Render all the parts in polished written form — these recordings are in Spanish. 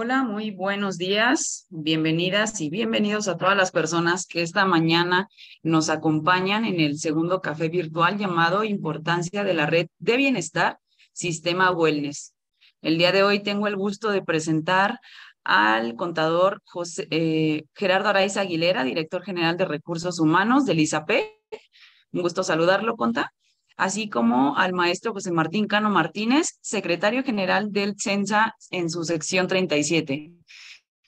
Hola, muy buenos días, bienvenidas y bienvenidos a todas las personas que esta mañana nos acompañan en el segundo café virtual llamado Importancia de la Red de Bienestar, Sistema Wellness. El día de hoy tengo el gusto de presentar al contador Gerardo Araiza Aguilera, director general de Recursos Humanos del ISAPEC. Un gusto saludarlo, Conta, así como al maestro José Martín Cano Martínez, secretario general del CENSA en su sección 37.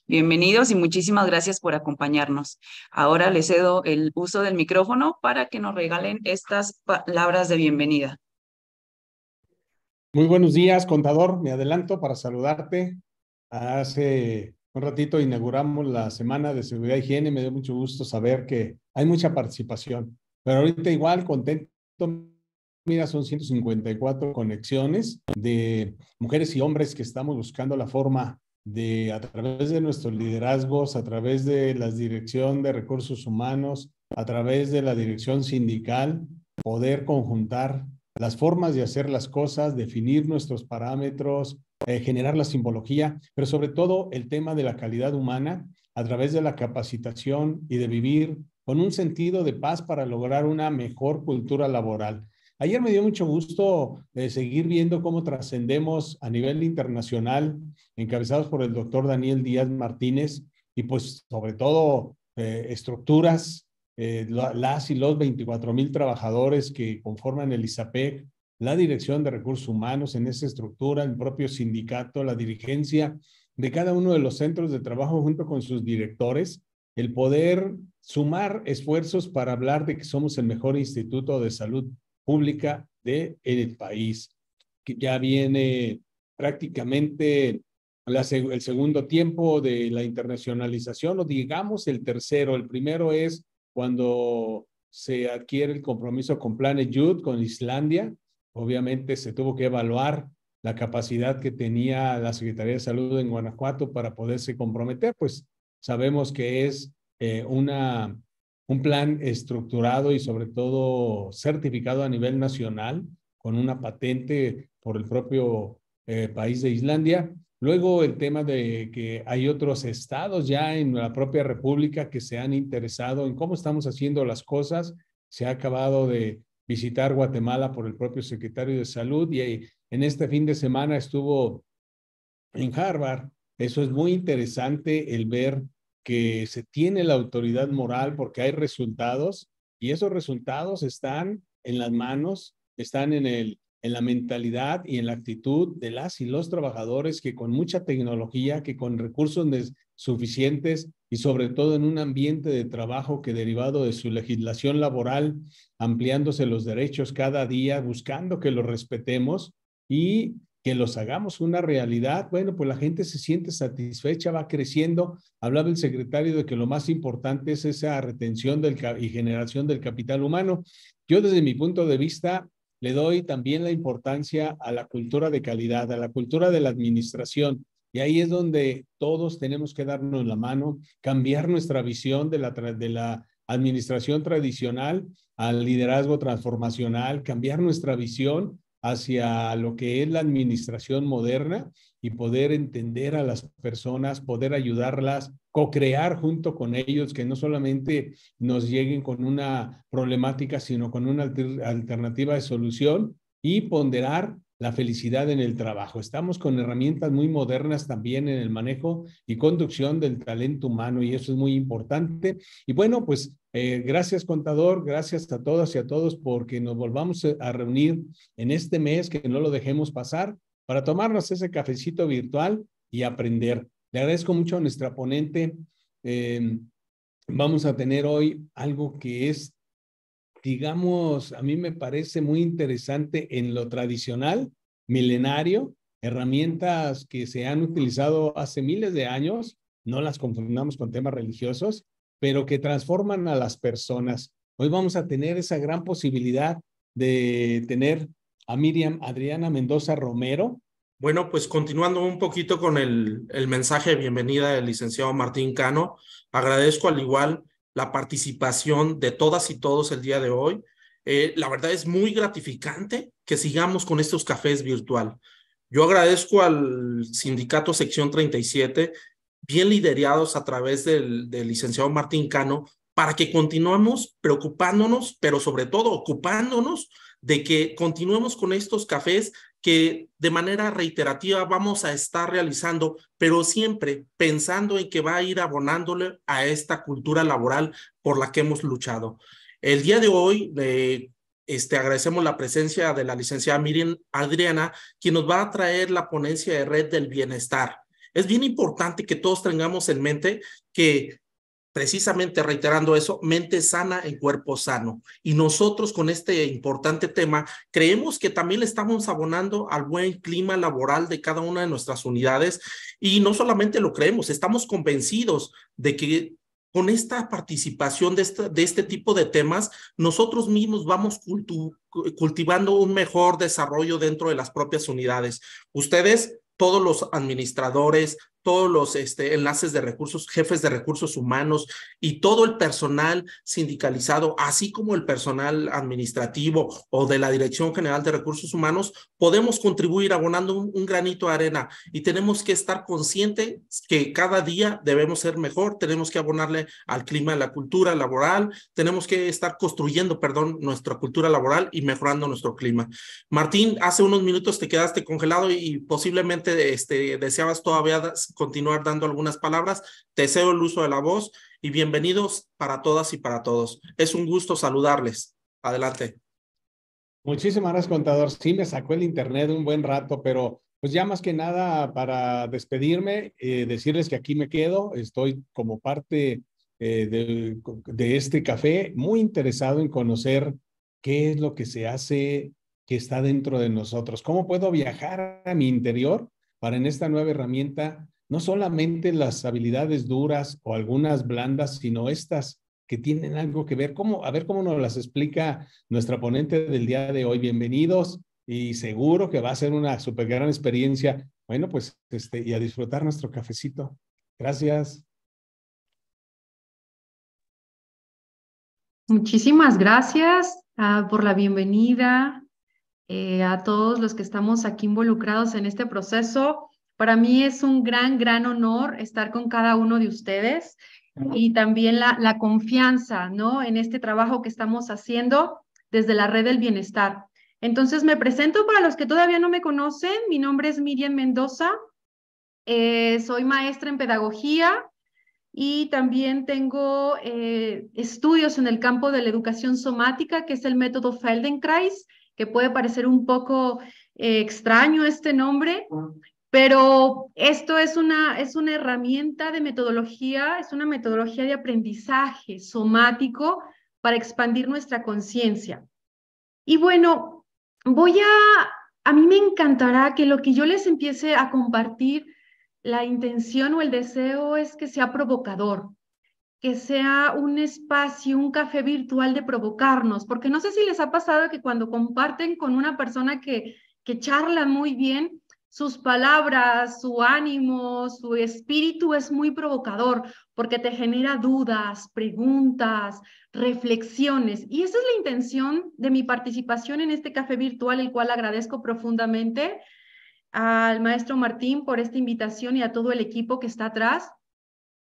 Bienvenidos y muchísimas gracias por acompañarnos. Ahora les cedo el uso del micrófono para que nos regalen estas palabras de bienvenida. Muy buenos días, contador. Me adelanto para saludarte. Hace un ratito inauguramos la Semana de Seguridad e Higiene. Me dio mucho gusto saber que hay mucha participación. Pero ahorita igual contento. Mira, son 154 conexiones de mujeres y hombres que estamos buscando la forma de, a través de nuestros liderazgos, a través de la Dirección de Recursos Humanos, a través de la Dirección Sindical, poder conjuntar las formas de hacer las cosas, definir nuestros parámetros, generar la simbología, pero sobre todo el tema de la calidad humana a través de la capacitación y de vivir con un sentido de paz para lograr una mejor cultura laboral. Ayer me dio mucho gusto seguir viendo cómo trascendemos a nivel internacional, encabezados por el doctor Daniel Díaz Martínez, y pues sobre todo estructuras, las y los 24,000 trabajadores que conforman el ISAPEC, la Dirección de Recursos Humanos en esa estructura, el propio sindicato, la dirigencia de cada uno de los centros de trabajo junto con sus directores, el poder sumar esfuerzos para hablar de que somos el mejor instituto de salud pública del país, que ya viene prácticamente el segundo tiempo de la internacionalización, o digamos el tercero. El primero es cuando se adquiere el compromiso con Planet Youth, con Islandia. Obviamente se tuvo que evaluar la capacidad que tenía la Secretaría de Salud en Guanajuato para poderse comprometer, pues sabemos que es un plan estructurado y sobre todo certificado a nivel nacional con una patente por el propio país de Islandia. Luego el tema de que hay otros estados ya en la propia república que se han interesado en cómo estamos haciendo las cosas. Se ha acabado de visitar Guatemala por el propio secretario de Salud y en este fin de semana estuvo en Harvard. Eso es muy interesante, el ver que se tiene la autoridad moral porque hay resultados y esos resultados están en las manos, están en la mentalidad y en la actitud de las y los trabajadores que con mucha tecnología, que con recursos suficientes y sobre todo en un ambiente de trabajo que derivado de su legislación laboral, ampliándose los derechos cada día, buscando que los respetemos y que los hagamos una realidad. Bueno, pues la gente se siente satisfecha, va creciendo. Hablaba el secretario de que lo más importante es esa retención y generación del capital humano. Yo desde mi punto de vista le doy también la importancia a la cultura de calidad, a la cultura de la administración. Y ahí es donde todos tenemos que darnos la mano, cambiar nuestra visión de la administración tradicional al liderazgo transformacional, cambiar nuestra visión hacia lo que es la administración moderna y poder entender a las personas, poder ayudarlas, co-crear junto con ellos, que no solamente nos lleguen con una problemática, sino con una alternativa de solución y ponderar la felicidad en el trabajo. Estamos con herramientas muy modernas también en el manejo y conducción del talento humano y eso es muy importante. Y bueno, pues gracias contador, gracias a todas y a todos porque nos volvamos a reunir en este mes, que no lo dejemos pasar, para tomarnos ese cafecito virtual y aprender. Le agradezco mucho a nuestra ponente. Vamos a tener hoy algo que es, digamos, a mí me parece muy interesante en lo tradicional, milenario, herramientas que se han utilizado hace miles de años, no las confundamos con temas religiosos, pero que transforman a las personas. Hoy vamos a tener esa gran posibilidad de tener a Miriam Adriana Mendoza Romero. Bueno, pues continuando un poquito con el mensaje de bienvenida del licenciado Martín Cano, agradezco al igual la participación de todas y todos el día de hoy. La verdad es muy gratificante que sigamos con estos cafés virtual. Yo agradezco al sindicato sección 37, bien liderados a través del licenciado Martín Cano, para que continuemos preocupándonos, pero sobre todo ocupándonos de que continuemos con estos cafés que de manera reiterativa vamos a estar realizando, pero siempre pensando en que va a ir abonándole a esta cultura laboral por la que hemos luchado. El día de hoy agradecemos la presencia de la licenciada Miriam Adriana, quien nos va a traer la ponencia de Red del Bienestar. Es bien importante que todos tengamos en mente que, precisamente reiterando eso, mente sana en cuerpo sano. Y nosotros con este importante tema creemos que también le estamos abonando al buen clima laboral de cada una de nuestras unidades. Y no solamente lo creemos, estamos convencidos de que con esta participación de este tipo de temas, nosotros mismos vamos cultivando un mejor desarrollo dentro de las propias unidades. Ustedes, todos los administradores, todos los enlaces de recursos, jefes de recursos humanos y todo el personal sindicalizado, así como el personal administrativo o de la Dirección General de Recursos Humanos, podemos contribuir abonando un granito de arena y tenemos que estar conscientes que cada día debemos ser mejor, tenemos que abonarle al clima de la cultura laboral, tenemos que estar construyendo, nuestra cultura laboral y mejorando nuestro clima. Martín, hace unos minutos te quedaste congelado y posiblemente deseabas todavía continuar dando algunas palabras. Te cedo el uso de la voz y bienvenidos para todas y para todos. Es un gusto saludarles. Adelante. Muchísimas gracias, contador. Sí, me sacó el internet un buen rato, pero pues ya más que nada para despedirme, decirles que aquí me quedo. Estoy como parte de este café, muy interesado en conocer qué es lo que se hace, que está dentro de nosotros. ¿Cómo puedo viajar a mi interior para en esta nueva herramienta no solamente las habilidades duras o algunas blandas, sino estas que tienen algo que ver? A ver cómo nos las explica nuestra ponente del día de hoy. Bienvenidos y seguro que va a ser una súper gran experiencia. Bueno, pues y a disfrutar nuestro cafecito. Gracias. Muchísimas gracias por la bienvenida a todos los que estamos aquí involucrados en este proceso. Para mí es un gran honor estar con cada uno de ustedes y también la confianza, ¿no?, en este trabajo que estamos haciendo desde la Red del Bienestar. Entonces me presento para los que todavía no me conocen. Mi nombre es Miriam Mendoza, soy maestra en pedagogía y también tengo estudios en el campo de la educación somática, que es el método Feldenkrais, que puede parecer un poco extraño este nombre, pero esto es una herramienta de metodología, es una metodología de aprendizaje somático para expandir nuestra conciencia. Y bueno, a mí me encantará que lo que yo les empiece a compartir, la intención o el deseo es que sea provocador, que sea un espacio, un café virtual de provocarnos, porque no sé si les ha pasado que cuando comparten con una persona que charla muy bien, sus palabras, su ánimo, su espíritu es muy provocador, porque te genera dudas, preguntas, reflexiones. Y esa es la intención de mi participación en este café virtual, el cual agradezco profundamente al maestro Martín por esta invitación y a todo el equipo que está atrás.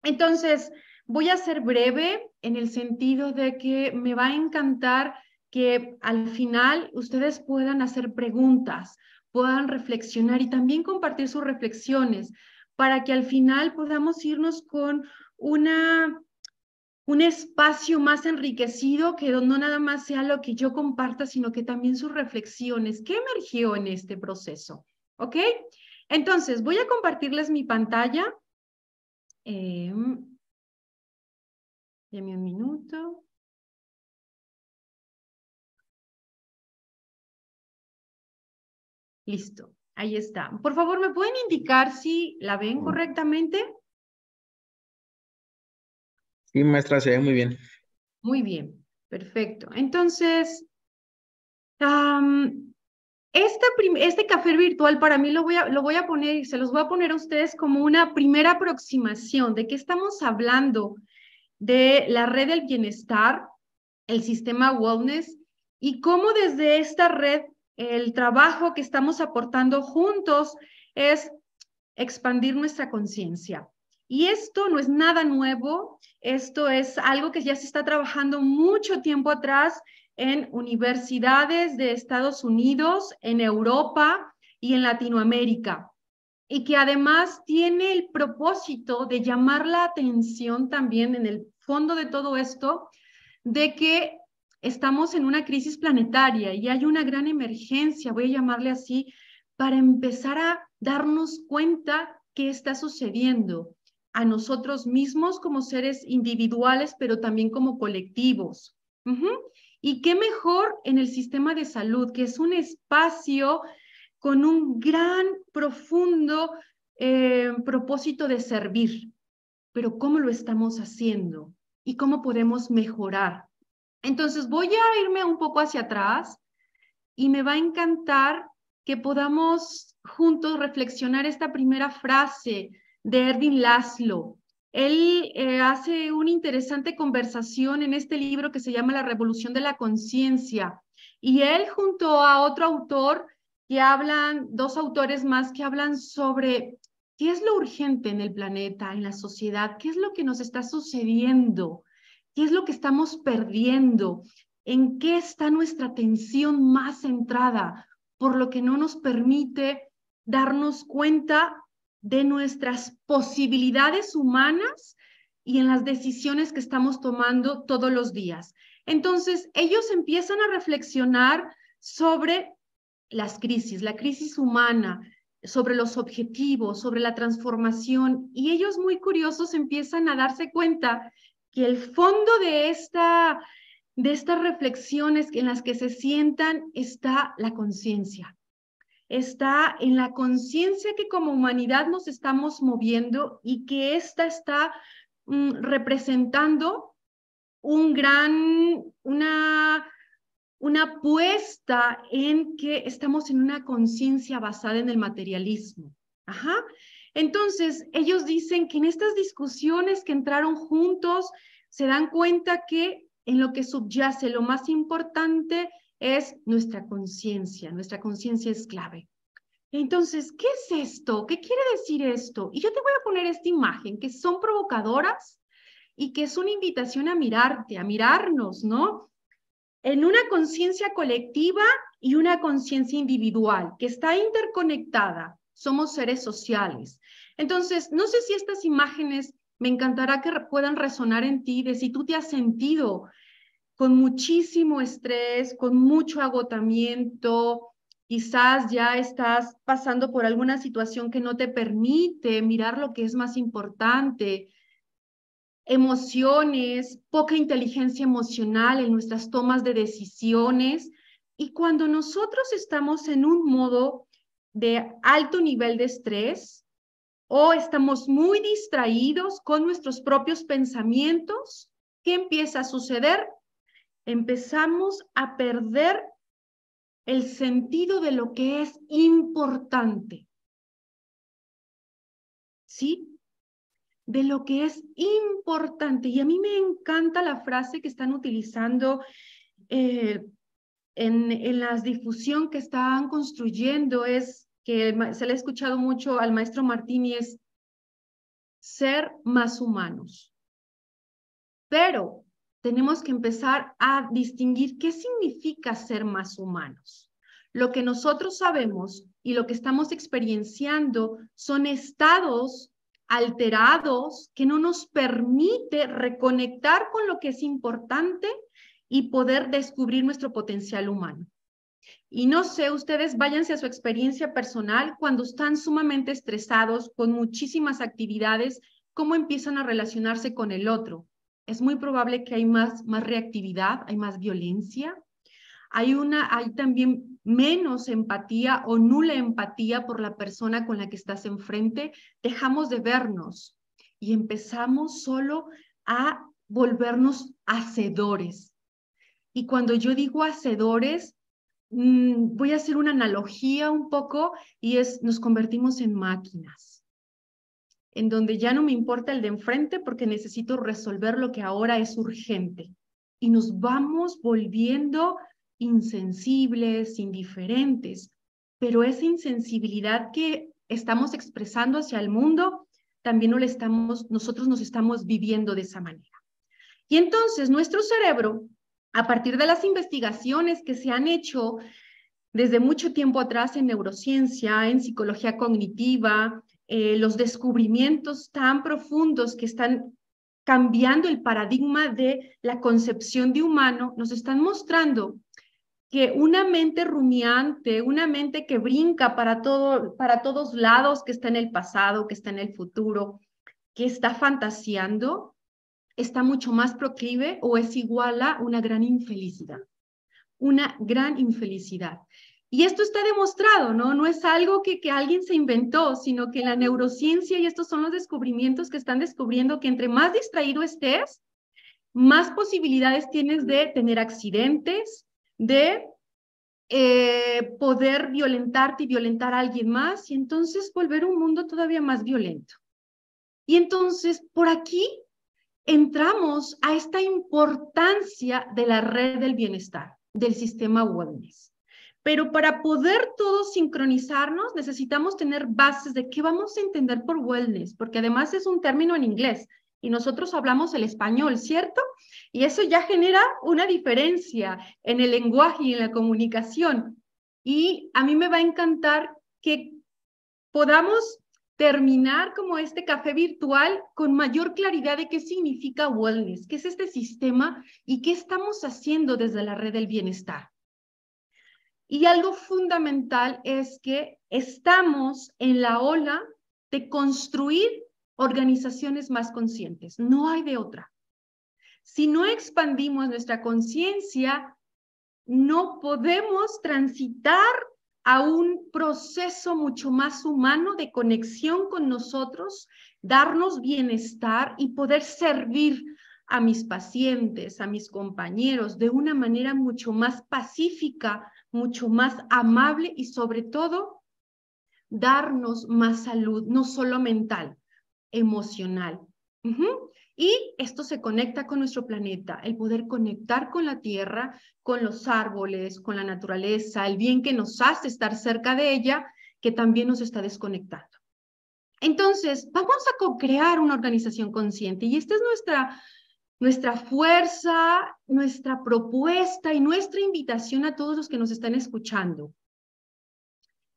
Entonces, voy a ser breve en el sentido de que me va a encantar que al final ustedes puedan hacer preguntas, puedan reflexionar y también compartir sus reflexiones para que al final podamos irnos con un espacio más enriquecido, que no nada más sea lo que yo comparta, sino que también sus reflexiones. ¿Qué emergió en este proceso? ¿Ok? Entonces, voy a compartirles mi pantalla. Deme un minuto. Listo, ahí está. Por favor, ¿me pueden indicar si la ven correctamente? Sí, maestra, se ve muy bien. Muy bien, perfecto. Entonces, este café virtual para mí lo voy a poner y se los voy a poner a ustedes como una primera aproximación de qué estamos hablando de la Red del Bienestar, el sistema Wellness, y cómo desde esta red el trabajo que estamos aportando juntos es expandir nuestra conciencia. Y esto no es nada nuevo, esto es algo que ya se está trabajando mucho tiempo atrás en universidades de Estados Unidos, en Europa y en Latinoamérica, y que además tiene el propósito de llamar la atención también en el fondo de todo esto, de que estamos en una crisis planetaria y hay una gran emergencia, voy a llamarle así, para empezar a darnos cuenta qué está sucediendo a nosotros mismos como seres individuales, pero también como colectivos. Y qué mejor en el sistema de salud, que es un espacio con un gran, profundo propósito de servir. Pero ¿cómo lo estamos haciendo? ¿Y cómo podemos mejorar? Entonces voy a irme un poco hacia atrás y me va a encantar que podamos juntos reflexionar esta primera frase de Ervin Laszlo. Él hace una interesante conversación en este libro que se llama La Revolución de la Conciencia. Y él junto a otro autor que hablan, dos autores más que hablan sobre qué es lo urgente en el planeta, en la sociedad, qué es lo que nos está sucediendo, qué es lo que estamos perdiendo, en qué está nuestra atención más centrada, por lo que no nos permite darnos cuenta de nuestras posibilidades humanas y en las decisiones que estamos tomando todos los días. Entonces, ellos empiezan a reflexionar sobre las crisis, la crisis humana, sobre los objetivos, sobre la transformación, y ellos muy curiosos empiezan a darse cuenta que el fondo de estas reflexiones en las que se sientan está la conciencia. Está en la conciencia que como humanidad nos estamos moviendo y que esta está representando una apuesta en que estamos en una conciencia basada en el materialismo. Entonces, ellos dicen que en estas discusiones que entraron juntos, se dan cuenta que en lo que subyace lo más importante es nuestra conciencia. Nuestra conciencia es clave. Entonces, ¿qué es esto? ¿Qué quiere decir esto? Y yo te voy a poner esta imagen, que son provocadoras y que es una invitación a mirarte, a mirarnos, ¿no? En una conciencia colectiva y una conciencia individual, que está interconectada. Somos seres sociales. Entonces, no sé si estas imágenes me encantará que puedan resonar en ti, de si tú te has sentido con muchísimo estrés, con mucho agotamiento, quizás ya estás pasando por alguna situación que no te permite mirar lo que es más importante, emociones, poca inteligencia emocional en nuestras tomas de decisiones. Y cuando nosotros estamos en un modo de alto nivel de estrés o estamos muy distraídos con nuestros propios pensamientos, ¿qué empieza a suceder? Empezamos a perder el sentido de lo que es importante. ¿Sí? De lo que es importante. Y a mí me encanta la frase que están utilizando en la difusión que están construyendo, es que se le ha escuchado mucho al maestro Martini, es ser más humanos. Pero tenemos que empezar a distinguir qué significa ser más humanos. Lo que nosotros sabemos y lo que estamos experienciando son estados alterados que no nos permite reconectar con lo que es importante y poder descubrir nuestro potencial humano. Y no sé, ustedes váyanse a su experiencia personal cuando están sumamente estresados con muchísimas actividades, ¿cómo empiezan a relacionarse con el otro? Es muy probable que hay más reactividad, hay más violencia, hay también menos empatía o nula empatía por la persona con la que estás enfrente, dejamos de vernos y empezamos solo a volvernos hacedores. Y cuando yo digo hacedores, voy a hacer una analogía un poco y nos convertimos en máquinas, en donde ya no me importa el de enfrente porque necesito resolver lo que ahora es urgente. Y nos vamos volviendo insensibles, indiferentes, pero esa insensibilidad que estamos expresando hacia el mundo, también nosotros nos estamos viviendo de esa manera. Y entonces nuestro cerebro, a partir de las investigaciones que se han hecho desde mucho tiempo atrás en neurociencia, en psicología cognitiva, los descubrimientos tan profundos que están cambiando el paradigma de la concepción de humano, nos están mostrando que una mente rumiante, una mente que brinca para todos lados, que está en el pasado, que está en el futuro, que está fantaseando, está mucho más proclive o es igual a una gran infelicidad. Una gran infelicidad. Y esto está demostrado, ¿no? No es algo que alguien se inventó, sino que la neurociencia, y estos son los descubrimientos que están descubriendo, que entre más distraído estés, más posibilidades tienes de tener accidentes, de poder violentarte y violentar a alguien más, y entonces volver un mundo todavía más violento. Y entonces, por aquí entramos a esta importancia de la red del bienestar, del sistema wellness. Pero para poder todos sincronizarnos, necesitamos tener bases de qué vamos a entender por wellness, porque además es un término en inglés y nosotros hablamos el español, ¿cierto? Y eso ya genera una diferencia en el lenguaje y en la comunicación. Y a mí me va a encantar que podamos terminar como este café virtual con mayor claridad de qué significa wellness, qué es este sistema y qué estamos haciendo desde la red del bienestar. Y algo fundamental es que estamos en la ola de construir organizaciones más conscientes. No hay de otra. Si no expandimos nuestra conciencia, no podemos transitar a un proceso mucho más humano de conexión con nosotros, darnos bienestar y poder servir a mis pacientes, a mis compañeros de una manera mucho más pacífica, mucho más amable y sobre todo darnos más salud, no solo mental, emocional. Y esto se conecta con nuestro planeta, el poder conectar con la tierra, con los árboles, con la naturaleza, el bien que nos hace estar cerca de ella, que también nos está desconectando. Entonces, vamos a co-crear una organización consciente y esta es nuestra fuerza, nuestra propuesta y nuestra invitación a todos los que nos están escuchando.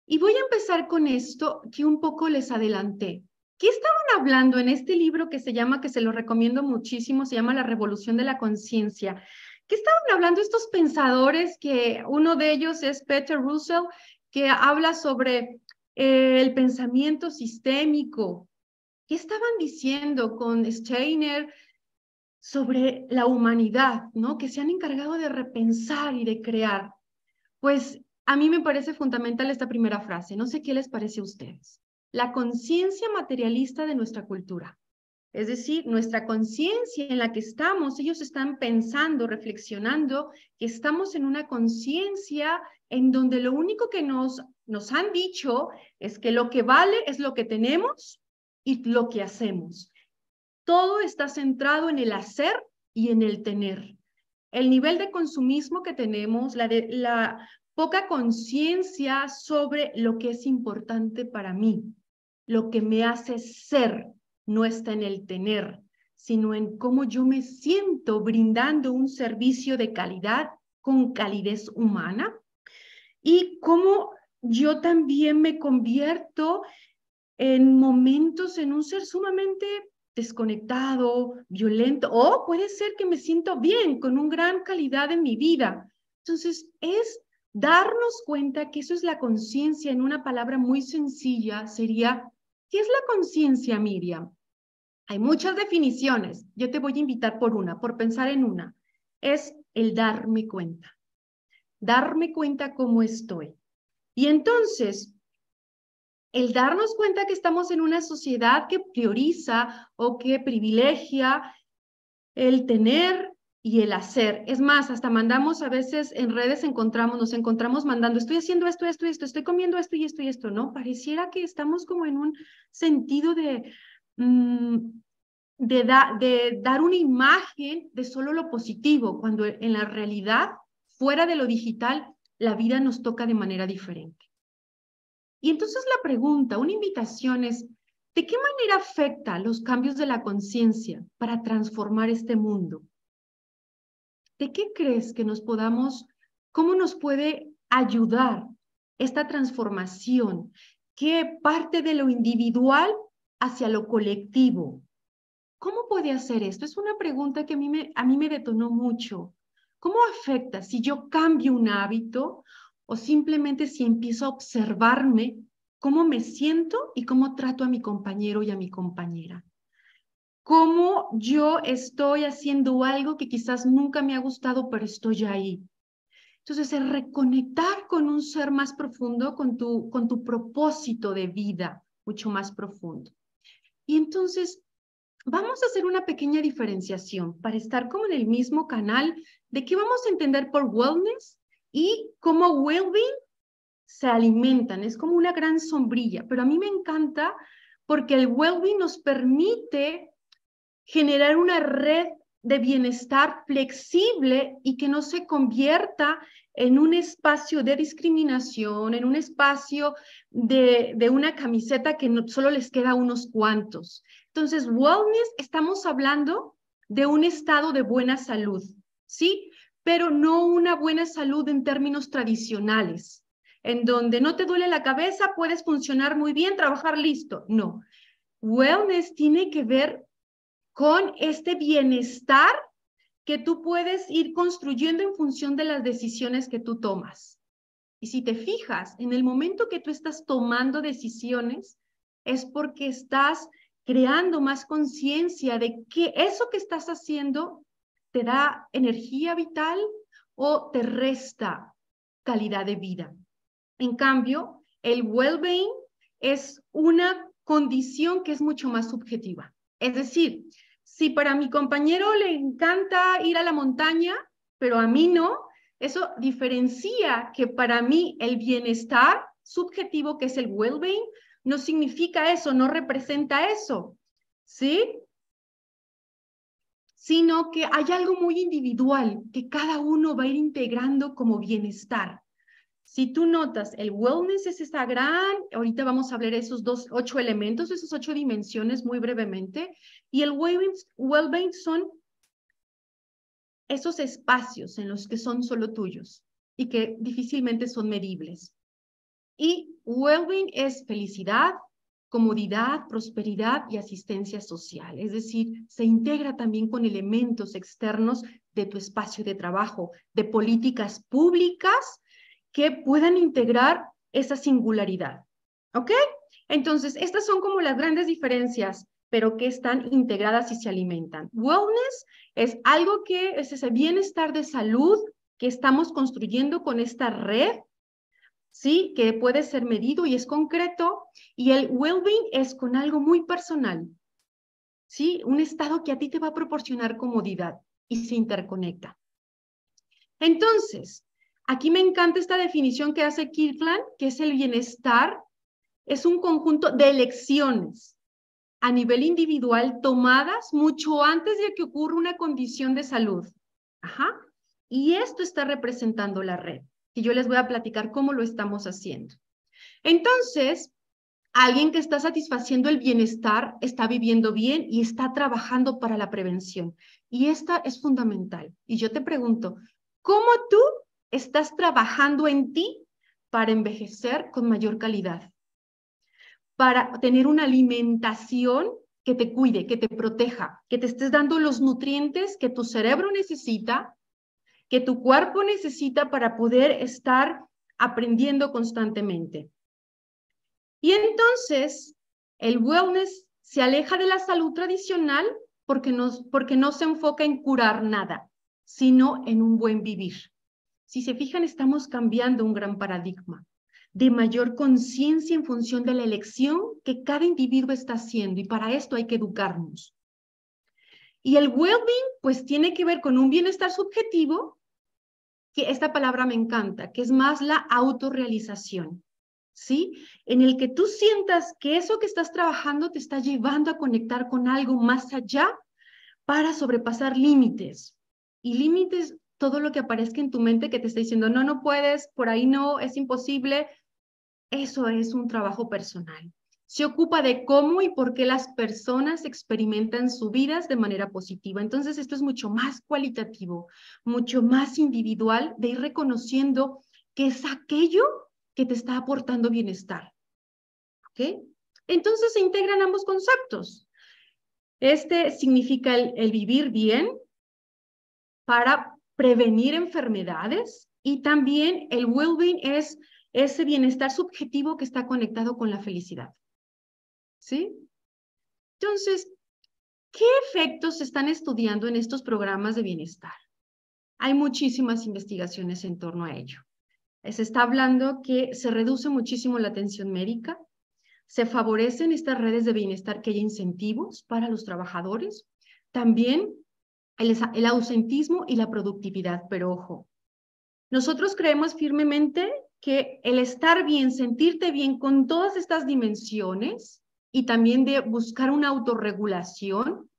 Y voy a empezar con esto que un poco les adelanté. ¿Qué estaban hablando en este libro que se lo recomiendo muchísimo, se llama La Revolución de la Conciencia? ¿Qué estaban hablando estos pensadores que uno de ellos es Peter Russell, que habla sobre el pensamiento sistémico? ¿Qué estaban diciendo con Steiner sobre la humanidad, ¿no? Que se han encargado de repensar y de crear. Pues a mí me parece fundamental esta primera frase. No sé qué les parece a ustedes. La conciencia materialista de nuestra cultura. Es decir, nuestra conciencia en la que estamos, ellos están pensando, reflexionando, que estamos en una conciencia en donde lo único que nos han dicho es que lo que vale es lo que tenemos y lo que hacemos. Todo está centrado en el hacer y en el tener. El nivel de consumismo que tenemos, la poca conciencia sobre lo que es importante para mí, lo que me hace ser, no está en el tener, sino en cómo yo me siento brindando un servicio de calidad con calidez humana y cómo yo también me convierto en momentos en un ser sumamente desconectado, violento, o puede ser que me siento bien, con una gran calidad en mi vida. Entonces, es darnos cuenta que eso es la conciencia. En una palabra muy sencilla sería, ¿qué es la conciencia, Miriam? Hay muchas definiciones. Yo te voy a invitar por pensar en una. Es el darme cuenta cómo estoy. Y entonces, el darnos cuenta que estamos en una sociedad que prioriza o que privilegia el tener y el hacer. Es más, hasta mandamos a veces en redes, nos encontramos mandando, estoy haciendo esto, estoy comiendo esto y esto, ¿no? Pareciera que estamos como en un sentido de dar una imagen de solo lo positivo, cuando en la realidad fuera de lo digital, la vida nos toca de manera diferente. Y entonces la pregunta, una invitación es, ¿de qué manera afecta los cambios de la conciencia para transformar este mundo? ¿De qué crees que cómo nos puede ayudar esta transformación que parte de lo individual hacia lo colectivo? ¿Cómo puede hacer esto? Es una pregunta que a mí me detonó mucho. ¿Cómo afecta si yo cambio un hábito o simplemente si empiezo a observarme cómo me siento y cómo trato a mi compañero y a mi compañera? ¿Cómo yo estoy haciendo algo que quizás nunca me ha gustado, pero estoy ahí? Entonces, es reconectar con un ser más profundo, con tu propósito de vida mucho más profundo. Y entonces, vamos a hacer una pequeña diferenciación para estar como en el mismo canal de qué vamos a entender por wellness y cómo well-being se alimentan. Es como una gran sombrilla, pero a mí me encanta porque el well-being nos permite generar una red de bienestar flexible y que no se convierta en un espacio de discriminación, en un espacio de una camiseta que solo les queda a unos cuantos. Entonces, wellness, estamos hablando de un estado de buena salud, ¿sí? Pero no una buena salud en términos tradicionales, en donde no te duele la cabeza, puedes funcionar muy bien, trabajar listo. No. Wellness tiene que ver con este bienestar que tú puedes ir construyendo en función de las decisiones que tú tomas. Y si te fijas, en el momento que tú estás tomando decisiones, es porque estás creando más conciencia de que eso que estás haciendo te da energía vital o te resta calidad de vida. En cambio, el well-being es una condición que es mucho más subjetiva. Es decir, si para mi compañero le encanta ir a la montaña, pero a mí no, eso diferencia que para mí el bienestar subjetivo, que es el well-being, no significa eso, no representa eso, ¿sí? Sino que hay algo muy individual que cada uno va a ir integrando como bienestar. Si tú notas, el wellness es esta ahorita vamos a hablar de esos 8 elementos, esas 8 dimensiones muy brevemente, y el well-being son esos espacios en los que son solo tuyos y que difícilmente son medibles. Y well-being es felicidad, comodidad, prosperidad y asistencia social. Es decir, se integra también con elementos externos de tu espacio de trabajo, de políticas públicas que puedan integrar esa singularidad. ¿Ok? Entonces, estas son como las grandes diferencias, pero que están integradas y se alimentan. Wellness es algo que es ese bienestar de salud que estamos construyendo con esta red, ¿sí? Que puede ser medido y es concreto. Y el well-being es con algo muy personal, ¿sí? Un estado que a ti te va a proporcionar comodidad y se interconecta. Entonces, aquí me encanta esta definición que hace Kirkland, que es el bienestar, es un conjunto de elecciones a nivel individual tomadas mucho antes de que ocurra una condición de salud. Ajá. Y esto está representando la red, y yo les voy a platicar cómo lo estamos haciendo. Entonces, alguien que está satisfaciendo el bienestar está viviendo bien y está trabajando para la prevención. Y esta es fundamental. Y yo te pregunto, ¿cómo tú estás trabajando en ti para envejecer con mayor calidad? Para tener una alimentación que te cuide, que te proteja, que te estés dando los nutrientes que tu cerebro necesita, que tu cuerpo necesita para poder estar aprendiendo constantemente. Y entonces, el wellness se aleja de la salud tradicional porque no se enfoca en curar nada, sino en un buen vivir. Si se fijan, estamos cambiando un gran paradigma de mayor conciencia en función de la elección que cada individuo está haciendo, y para esto hay que educarnos. Y el well-being, pues, tiene que ver con un bienestar subjetivo, que esta palabra me encanta, que es más la autorrealización, ¿sí? En el que tú sientas que eso que estás trabajando te está llevando a conectar con algo más allá para sobrepasar límites, y límites todo lo que aparezca en tu mente que te está diciendo, no, no puedes, por ahí no, es imposible. Eso es un trabajo personal. Se ocupa de cómo y por qué las personas experimentan sus vidas de manera positiva. Entonces, esto es mucho más cualitativo, mucho más individual, de ir reconociendo que es aquello que te está aportando bienestar. ¿Ok? Entonces, se integran ambos conceptos. Este significa el vivir bien para prevenir enfermedades, y también el well-being es ese bienestar subjetivo que está conectado con la felicidad. ¿Sí? Entonces, ¿qué efectos se están estudiando en estos programas de bienestar? Hay muchísimas investigaciones en torno a ello. Se está hablando que se reduce muchísimo la atención médica, se favorecen estas redes de bienestar, que haya incentivos para los trabajadores, también el ausentismo y la productividad. Pero ojo, nosotros creemos firmemente que el estar bien, sentirte bien con todas estas dimensiones y también de buscar una autorregulación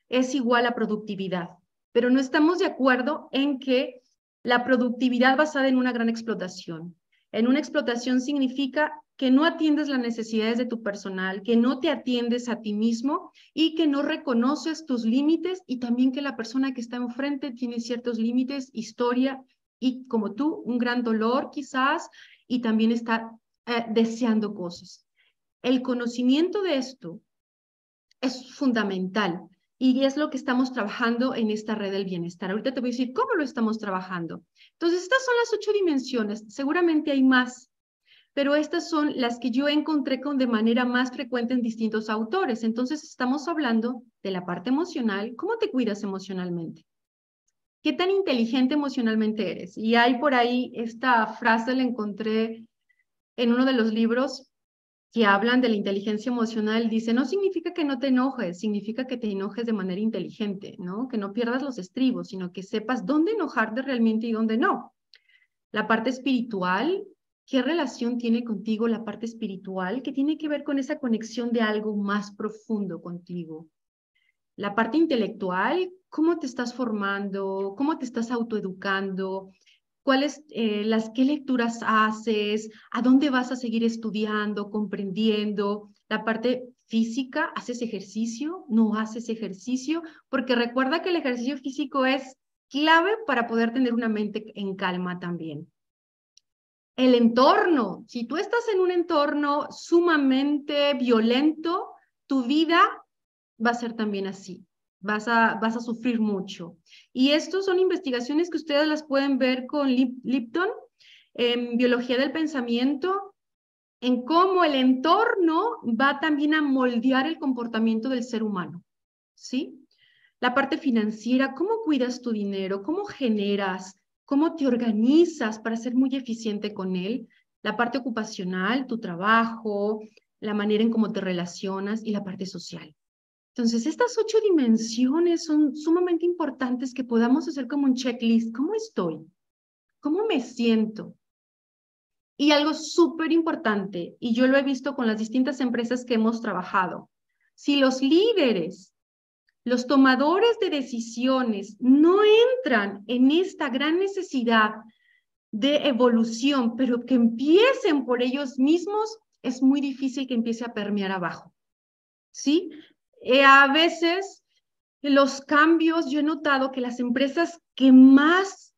es igual a productividad. Pero no estamos de acuerdo en que la productividad basada en una gran explotación. En una explotación significa que no atiendes las necesidades de tu personal, que no te atiendes a ti mismo y que no reconoces tus límites, y también que la persona que está enfrente tiene ciertos límites, historia y, como tú, un gran dolor quizás, y también está deseando cosas. El conocimiento de esto es fundamental y es lo que estamos trabajando en esta red del bienestar. Ahorita te voy a decir cómo lo estamos trabajando. Entonces, estas son las 8 dimensiones. Seguramente hay más, pero estas son las que yo encontré de manera más frecuente en distintos autores. Entonces, estamos hablando de la parte emocional. ¿Cómo te cuidas emocionalmente? ¿Qué tan inteligente emocionalmente eres? Y hay por ahí esta frase, la encontré en uno de los libros que hablan de la inteligencia emocional. Dice, no significa que no te enojes, significa que te enojes de manera inteligente, ¿no? Que no pierdas los estribos, sino que sepas dónde enojarte realmente y dónde no. La parte espiritual, ¿qué relación tiene contigo la parte espiritual? Que tiene que ver con esa conexión de algo más profundo contigo. La parte intelectual, ¿cómo te estás formando? ¿Cómo te estás autoeducando? ¿Qué lecturas haces? ¿A dónde vas a seguir estudiando, comprendiendo? La parte física, ¿haces ejercicio? ¿No haces ejercicio? Porque recuerda que el ejercicio físico es clave para poder tener una mente en calma también. El entorno, si tú estás en un entorno sumamente violento, tu vida va a ser también así. Vas a sufrir mucho. Y estas son investigaciones que ustedes las pueden ver con Lipton, en biología del pensamiento, en cómo el entorno va también a moldear el comportamiento del ser humano, ¿sí? La parte financiera, cómo cuidas tu dinero, cómo generas, cómo te organizas para ser muy eficiente con él. La parte ocupacional, tu trabajo, la manera en cómo te relacionas, y la parte social. Entonces, estas 8 dimensiones son sumamente importantes que podamos hacer como un checklist. ¿Cómo estoy? ¿Cómo me siento? Y algo súper importante, y yo lo he visto con las distintas empresas que hemos trabajado, si los líderes, los tomadores de decisiones no entran en esta gran necesidad de evolución, pero que empiecen por ellos mismos, es muy difícil que empiece a permear abajo, ¿sí? A veces los cambios, yo he notado que las empresas que más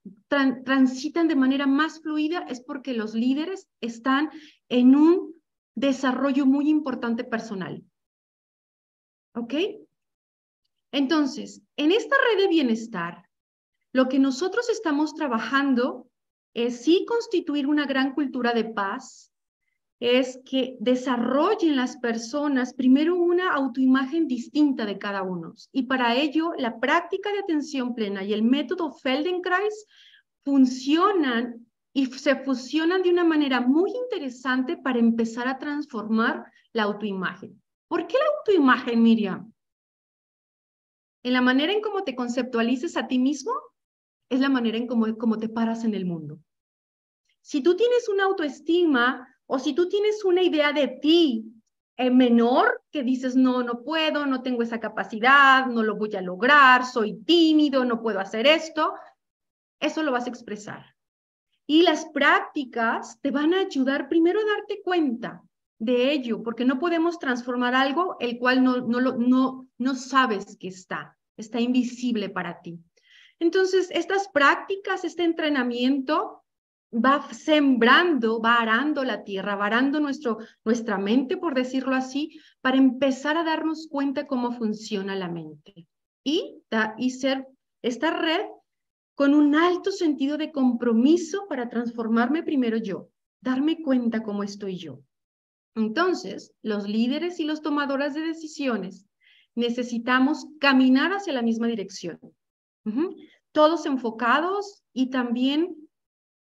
transitan de manera más fluida es porque los líderes están en un desarrollo muy importante personal. ¿Ok? Entonces, en esta red de bienestar, lo que nosotros estamos trabajando es sí constituir una gran cultura de paz, es que desarrollen las personas primero una autoimagen distinta de cada uno. Y para ello, la práctica de atención plena y el método Feldenkrais funcionan y se fusionan de una manera muy interesante para empezar a transformar la autoimagen. ¿Por qué la autoimagen, Miriam? En la manera en cómo te conceptualices a ti mismo, es la manera en cómo te paras en el mundo. Si tú tienes una autoestima, o si tú tienes una idea de ti menor, que dices, no, no puedo, no tengo esa capacidad, no lo voy a lograr, soy tímido, no puedo hacer esto, eso lo vas a expresar. Y las prácticas te van a ayudar primero a darte cuenta de ello, porque no podemos transformar algo el cual no sabes que está invisible para ti. Entonces, estas prácticas, este entrenamiento va sembrando, va arando la tierra, va arando nuestra mente, por decirlo así, para empezar a darnos cuenta cómo funciona la mente. Y ser esta red con un alto sentido de compromiso para transformarme primero yo, darme cuenta cómo estoy yo. Entonces, los líderes y los tomadores de decisiones necesitamos caminar hacia la misma dirección. Todos enfocados y también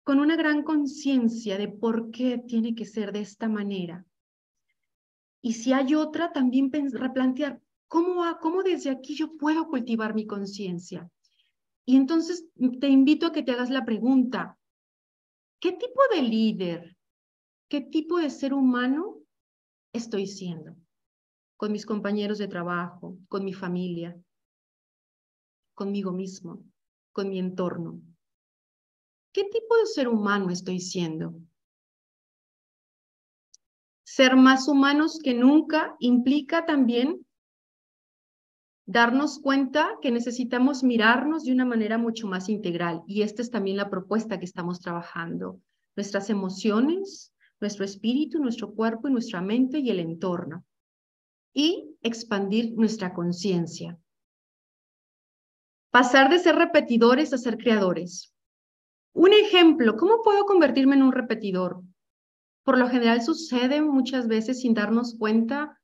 con una gran conciencia de por qué tiene que ser de esta manera. Y si hay otra, también replantear cómo desde aquí yo puedo cultivar mi conciencia. Y entonces te invito a que te hagas la pregunta, ¿qué tipo de líder, qué tipo de ser humano estoy siendo? Con mis compañeros de trabajo, con mi familia, conmigo mismo, con mi entorno. ¿Qué tipo de ser humano estoy siendo? Ser más humanos que nunca implica también darnos cuenta que necesitamos mirarnos de una manera mucho más integral. Y esta es también la propuesta que estamos trabajando. Nuestras emociones, nuestro espíritu, nuestro cuerpo y nuestra mente y el entorno. Y expandir nuestra conciencia. Pasar de ser repetidores a ser creadores. Un ejemplo, ¿cómo puedo convertirme en un repetidor? Por lo general sucede muchas veces sin darnos cuenta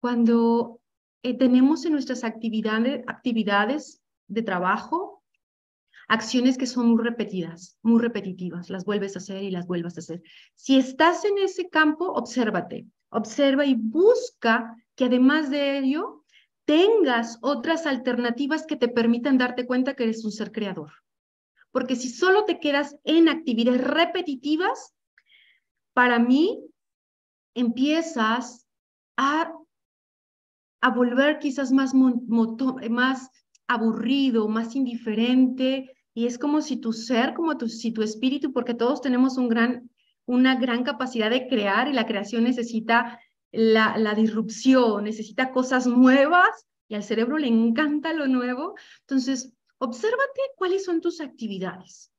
cuando tenemos en nuestras actividades de trabajo acciones que son muy repetidas, muy repetitivas, las vuelves a hacer y las vuelves a hacer. Si estás en ese campo, obsérvate, observa y busca que además de ello tengas otras alternativas que te permitan darte cuenta que eres un ser creador. Porque si solo te quedas en actividades repetitivas, para mí empiezas a volver quizás más aburrido, más indiferente, y es como si tu ser, si tu espíritu, porque todos tenemos una gran capacidad de crear, y la creación necesita la disrupción, necesita cosas nuevas, y al cerebro le encanta lo nuevo. Entonces, obsérvate cuáles son tus actividades.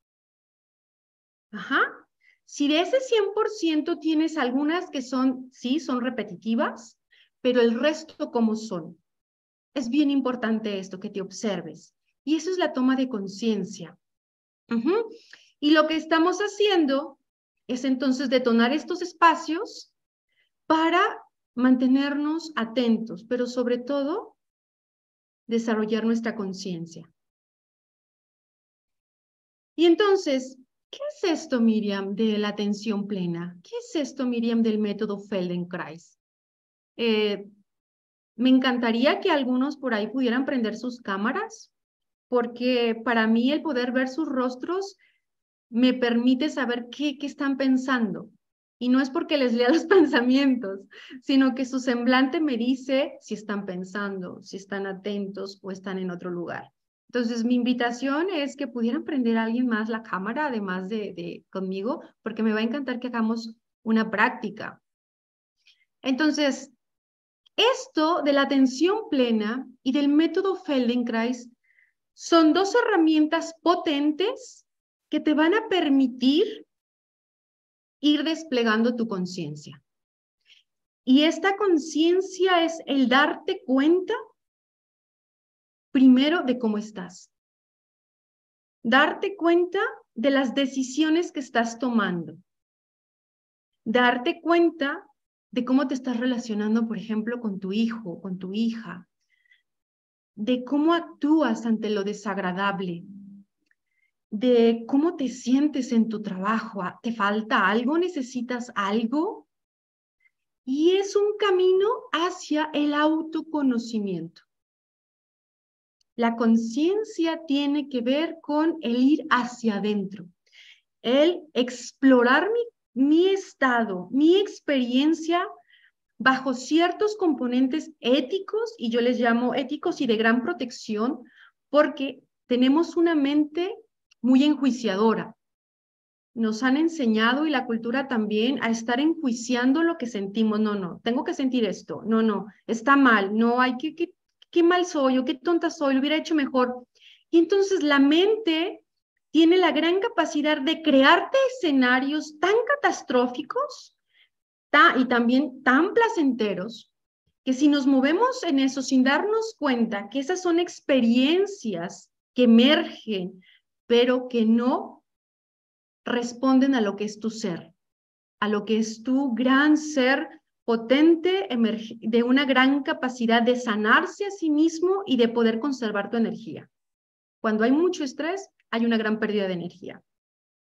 Si de ese 100% tienes algunas que son repetitivas, pero el resto, ¿cómo son? Es bien importante esto, que te observes. Y eso es la toma de conciencia. Y lo que estamos haciendo es entonces detonar estos espacios para mantenernos atentos, pero sobre todo, desarrollar nuestra conciencia. Y entonces, ¿qué es esto, Miriam, de la atención plena? ¿Qué es esto, Miriam, del método Feldenkrais? Me encantaría que algunos por ahí pudieran prender sus cámaras, porque para mí el poder ver sus rostros me permite saber qué están pensando. Y no es porque les lea los pensamientos, sino que su semblante me dice si están pensando, si están atentos o están en otro lugar. Entonces, mi invitación es que pudieran prender a alguien más la cámara, además de conmigo, porque me va a encantar que hagamos una práctica. Entonces, esto de la atención plena y del método Feldenkrais son dos herramientas potentes que te van a permitir ir desplegando tu conciencia. Y esta conciencia es el darte cuenta primero de cómo estás. Darte cuenta de las decisiones que estás tomando. Darte cuenta de cómo te estás relacionando, por ejemplo, con tu hijo, con tu hija. De cómo actúas ante lo desagradable. De cómo te sientes en tu trabajo. ¿Te falta algo? ¿Necesitas algo? Y es un camino hacia el autoconocimiento. La conciencia tiene que ver con el ir hacia adentro, el explorar mi estado, mi experiencia bajo ciertos componentes éticos, y yo les llamo éticos y de gran protección, porque tenemos una mente muy enjuiciadora. Nos han enseñado, y la cultura también, a estar enjuiciando lo que sentimos. No, no, tengo que sentir esto. No, no, está mal. No, hay qué mal soy o qué tonta soy, lo hubiera hecho mejor. Y entonces la mente tiene la gran capacidad de crearte escenarios tan catastróficos y también tan placenteros, que si nos movemos en eso sin darnos cuenta que esas son experiencias que emergen, pero que no responden a lo que es tu ser, a lo que es tu gran ser potente, de una gran capacidad de sanarse a sí mismo y de poder conservar tu energía. Cuando hay mucho estrés, hay una gran pérdida de energía.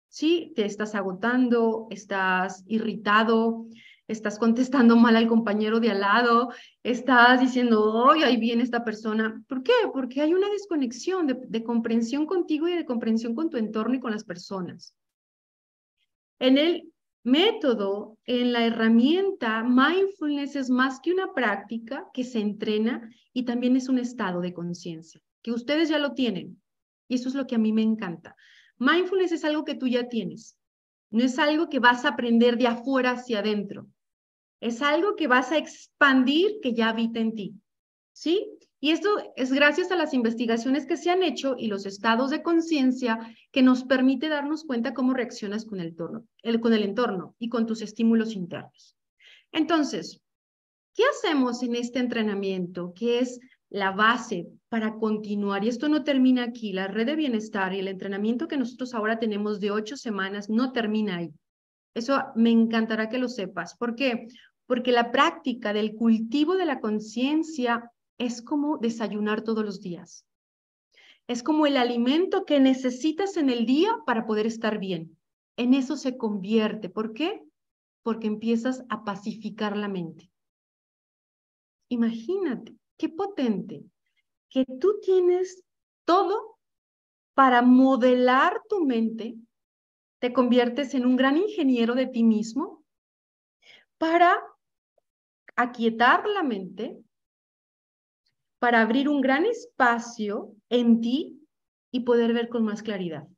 Sí, te estás agotando, estás irritado, estás contestando mal al compañero de al lado, estás diciendo, ¡ay, ahí viene esta persona! ¿Por qué? Porque hay una desconexión de comprensión contigo y de comprensión con tu entorno y con las personas. En el método, en la herramienta, mindfulness es más que una práctica que se entrena y también es un estado de conciencia, que ustedes ya lo tienen. Y eso es lo que a mí me encanta. Mindfulness es algo que tú ya tienes. No es algo que vas a aprender de afuera hacia adentro. Es algo que vas a expandir que ya habita en ti. ¿Sí? Y esto es gracias a las investigaciones que se han hecho y los estados de conciencia que nos permite darnos cuenta cómo reaccionas con el entorno y con tus estímulos internos. Entonces, ¿qué hacemos en este entrenamiento? Que es la base para continuar. Y esto no termina aquí. La red de bienestar y el entrenamiento que nosotros ahora tenemos de 8 semanas no termina ahí. Eso me encantará que lo sepas. ¿Por qué? Porque la práctica del cultivo de la conciencia es como desayunar todos los días. Es como el alimento que necesitas en el día para poder estar bien. En eso se convierte. ¿Por qué? Porque empiezas a pacificar la mente. Imagínate, qué potente, que tú tienes todo para modelar tu mente, te conviertes en un gran ingeniero de ti mismo para aquietar la mente, para abrir un gran espacio en ti y poder ver con más claridad.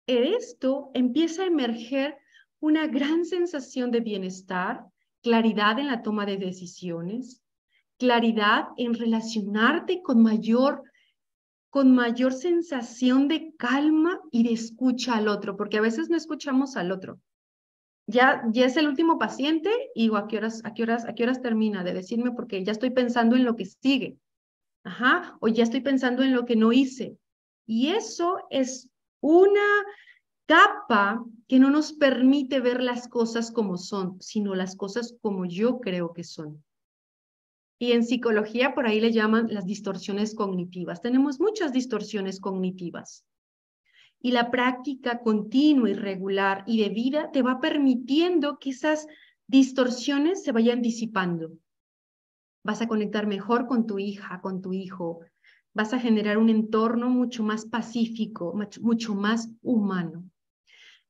En esto empieza a emerger una gran sensación de bienestar, claridad en la toma de decisiones, claridad en relacionarte con mayor sensación de calma y de escucha al otro, porque a veces no escuchamos al otro. Ya es el último paciente y digo, ¿a qué horas termina de decirme? Porque ya estoy pensando en lo que sigue. Ajá, o ya estoy pensando en lo que no hice. Y eso es una capa que no nos permite ver las cosas como son, sino las cosas como yo creo que son. Y en psicología por ahí le llaman las distorsiones cognitivas. Tenemos muchas distorsiones cognitivas. Y la práctica continua y regular y de vida te va permitiendo que esas distorsiones se vayan disipando. Vas a conectar mejor con tu hija, con tu hijo. Vas a generar un entorno mucho más pacífico, mucho más humano.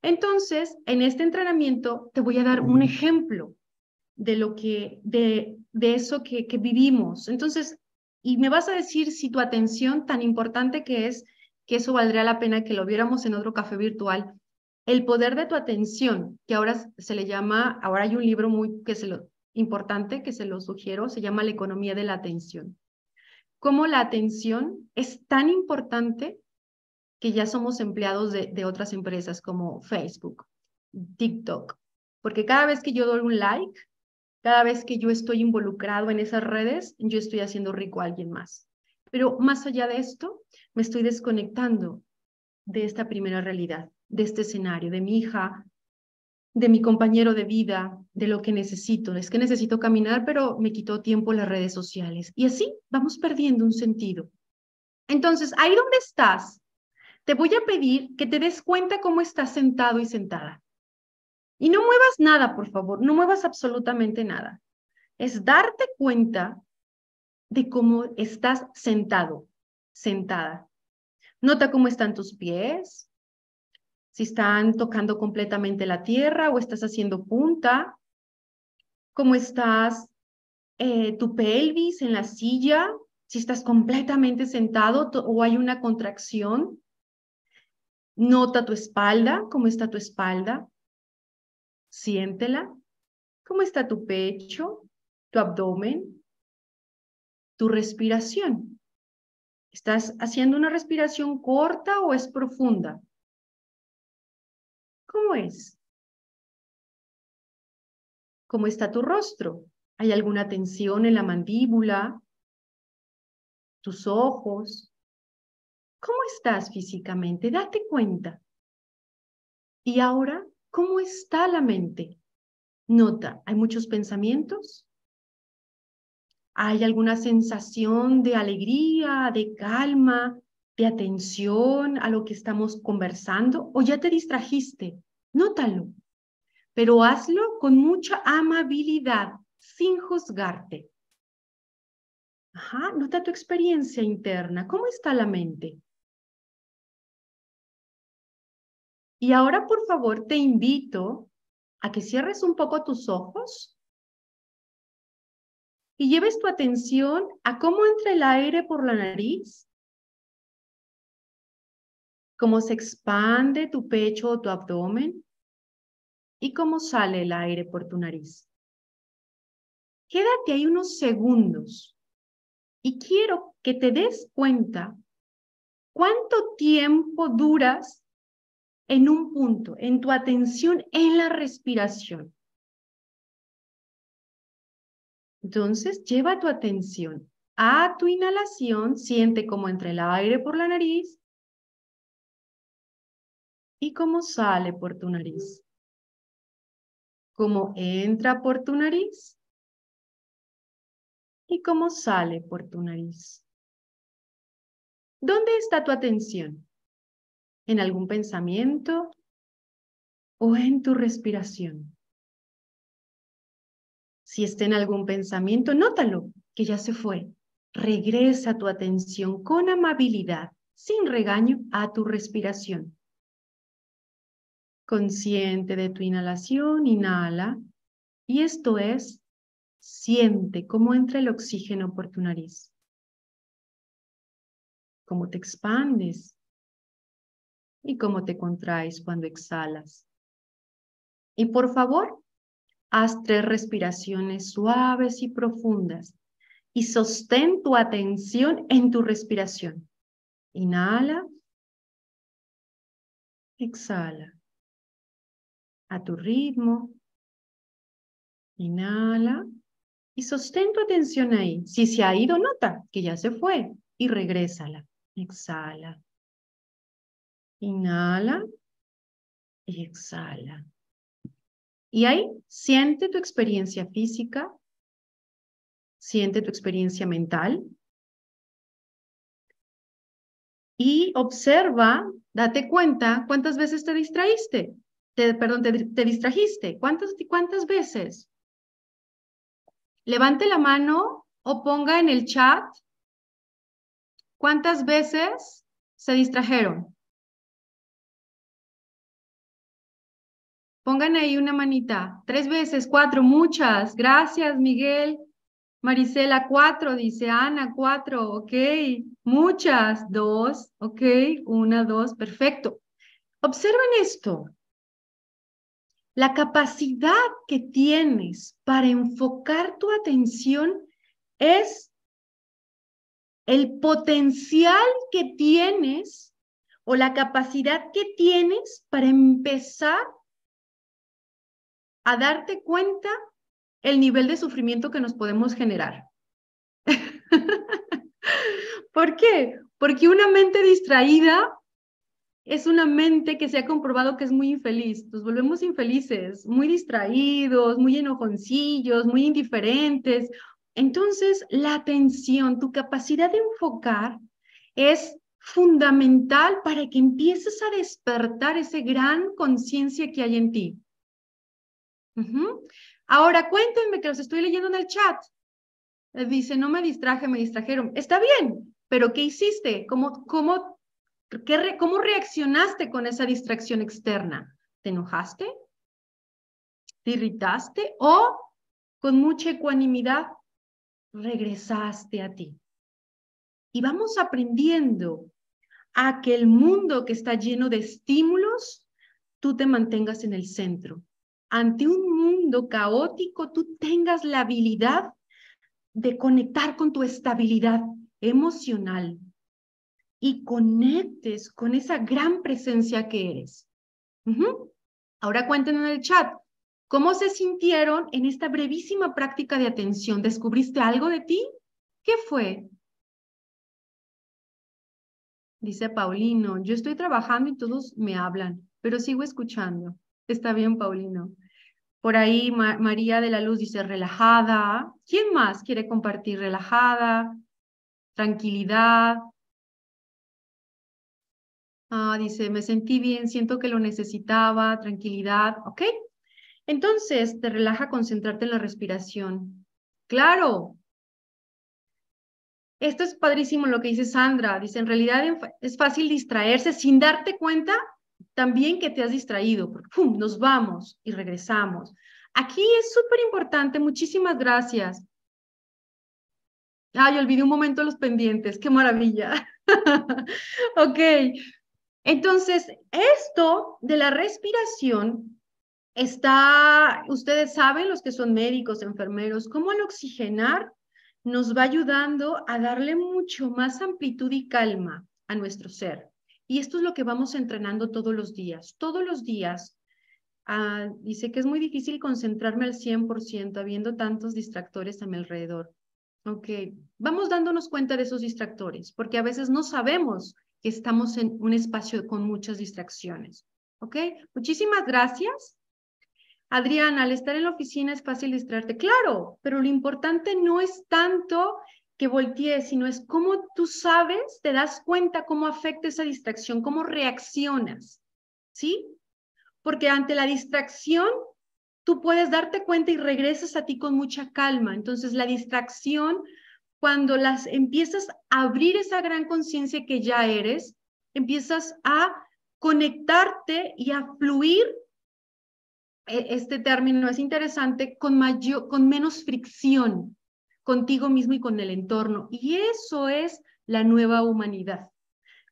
Entonces, en este entrenamiento te voy a dar un ejemplo de eso que vivimos. Entonces, y me vas a decir si tu atención, tan importante que es, que eso valdría la pena que lo viéramos en otro café virtual, el poder de tu atención, que ahora se le llama, ahora hay un libro muy importante que se lo sugiero, se llama La economía de la atención. Cómo la atención es tan importante que ya somos empleados de otras empresas como Facebook, TikTok, porque cada vez que yo doy un like, cada vez que yo estoy involucrado en esas redes, yo estoy haciendo rico a alguien más. Pero más allá de esto, me estoy desconectando de esta primera realidad, de este escenario, de mi hija, de mi compañero de vida, de lo que necesito. Es que necesito caminar, pero me quitó tiempo las redes sociales. Y así vamos perdiendo un sentido. Entonces, ahí donde estás, te voy a pedir que te des cuenta cómo estás sentado y sentada. Y no muevas nada, por favor, no muevas absolutamente nada. Es darte cuenta de cómo estás sentado, sentada. Nota cómo están tus pies, si están tocando completamente la tierra o estás haciendo punta, cómo estás tu pelvis en la silla, si estás completamente sentado o hay una contracción. Nota tu espalda, ¿cómo está tu espalda? Siéntela. ¿Cómo está tu pecho, tu abdomen, tu respiración? ¿Estás haciendo una respiración corta o es profunda? ¿Cómo es? ¿Cómo está tu rostro? ¿Hay alguna tensión en la mandíbula? ¿Tus ojos? ¿Cómo estás físicamente? Date cuenta. Y ahora, ¿cómo está la mente? Nota, ¿hay muchos pensamientos? ¿Hay alguna sensación de alegría, de calma, de atención a lo que estamos conversando? ¿O ya te distrajiste? Nótalo, pero hazlo con mucha amabilidad, sin juzgarte. Ajá, nota tu experiencia interna. ¿Cómo está la mente? Y ahora, por favor, te invito a que cierres un poco tus ojos y lleves tu atención a cómo entra el aire por la nariz, cómo se expande tu pecho o tu abdomen y cómo sale el aire por tu nariz. Quédate ahí unos segundos y quiero que te des cuenta cuánto tiempo duras en un punto, en tu atención en la respiración. Entonces, lleva tu atención a tu inhalación, siente cómo entra el aire por la nariz y cómo sale por tu nariz. Cómo entra por tu nariz y cómo sale por tu nariz. ¿Dónde está tu atención? ¿En algún pensamiento o en tu respiración? Si está en algún pensamiento, nótalo, que ya se fue. Regresa tu atención con amabilidad, sin regaño, a tu respiración. Consciente de tu inhalación, inhala. Y esto es, siente cómo entra el oxígeno por tu nariz. Cómo te expandes y cómo te contraes cuando exhalas. Y por favor, haz 3 respiraciones suaves y profundas y sostén tu atención en tu respiración. Inhala, exhala. A tu ritmo, inhala y sostén tu atención ahí. Si se ha ido, nota que ya se fue y regrésala. Exhala. Inhala y exhala. Y ahí siente tu experiencia física, siente tu experiencia mental y observa, date cuenta cuántas veces te distraíste. Te distrajiste. ¿Cuántas veces? Levante la mano o ponga en el chat cuántas veces se distrajeron. Pongan ahí una manita. 3 veces, 4, muchas. Gracias, Miguel. Marisela, 4, dice Ana, 4, ok. Muchas, 2, ok. 1, 2, perfecto. Observen esto. La capacidad que tienes para enfocar tu atención es el potencial que tienes o la capacidad que tienes para empezar a darte cuenta el nivel de sufrimiento que nos podemos generar. ¿Por qué? Porque una mente distraída es una mente que se ha comprobado que es muy infeliz. Nos volvemos infelices, muy distraídos, muy enojoncillos, muy indiferentes. Entonces, la atención, tu capacidad de enfocar es fundamental para que empieces a despertar esa gran conciencia que hay en ti. Ahora, cuéntenme que los estoy leyendo en el chat. Dice, no me distraje, me distrajeron. Está bien, pero ¿qué hiciste? ¿Cómo reaccionaste con esa distracción externa? ¿Te enojaste? ¿Te irritaste? ¿O con mucha ecuanimidad regresaste a ti? Y vamos aprendiendo a que el mundo que está lleno de estímulos, tú te mantengas en el centro. Ante un mundo caótico, tú tengas la habilidad de conectar con tu estabilidad emocional y conectes con esa gran presencia que eres. Ahora cuéntenos en el chat, ¿cómo se sintieron en esta brevísima práctica de atención? ¿Descubriste algo de ti? ¿Qué fue? Dice Paulino, yo estoy trabajando y todos me hablan, pero sigo escuchando. Está bien, Paulino. Por ahí María de la Luz dice relajada. ¿Quién más quiere compartir? Relajada, tranquilidad. Dice, me sentí bien, siento que lo necesitaba, tranquilidad. ¿Ok? Entonces, te relaja concentrarte en la respiración. ¡Claro! Esto es padrísimo lo que dice Sandra. Dice, en realidad es fácil distraerse sin darte cuenta también que te has distraído. Porque, ¡pum!, nos vamos y regresamos. Aquí es súper importante. Muchísimas gracias. Ay, olvidé un momento los pendientes. ¡Qué maravilla! Ok. Entonces, esto de la respiración está, ustedes saben, los que son médicos, enfermeros, cómo el oxigenar nos va ayudando a darle mucho más amplitud y calma a nuestro ser. Y esto es lo que vamos entrenando todos los días. Todos los días. Dice que es muy difícil concentrarme al 100% habiendo tantos distractores a mi alrededor. Ok, vamos dándonos cuenta de esos distractores, porque a veces no sabemos que estamos en un espacio con muchas distracciones. Ok, muchísimas gracias. Adriana, al estar en la oficina es fácil distraerte. Claro, pero lo importante no es tanto que voltees, sino es cómo tú sabes, te das cuenta cómo afecta esa distracción, cómo reaccionas, ¿sí? Porque ante la distracción, tú puedes darte cuenta y regresas a ti con mucha calma. Entonces, la distracción, cuando las empiezas a abrir esa gran conciencia que ya eres, empiezas a conectarte y a fluir. Este término es interesante, con menos fricción contigo mismo y con el entorno. Y eso es la nueva humanidad.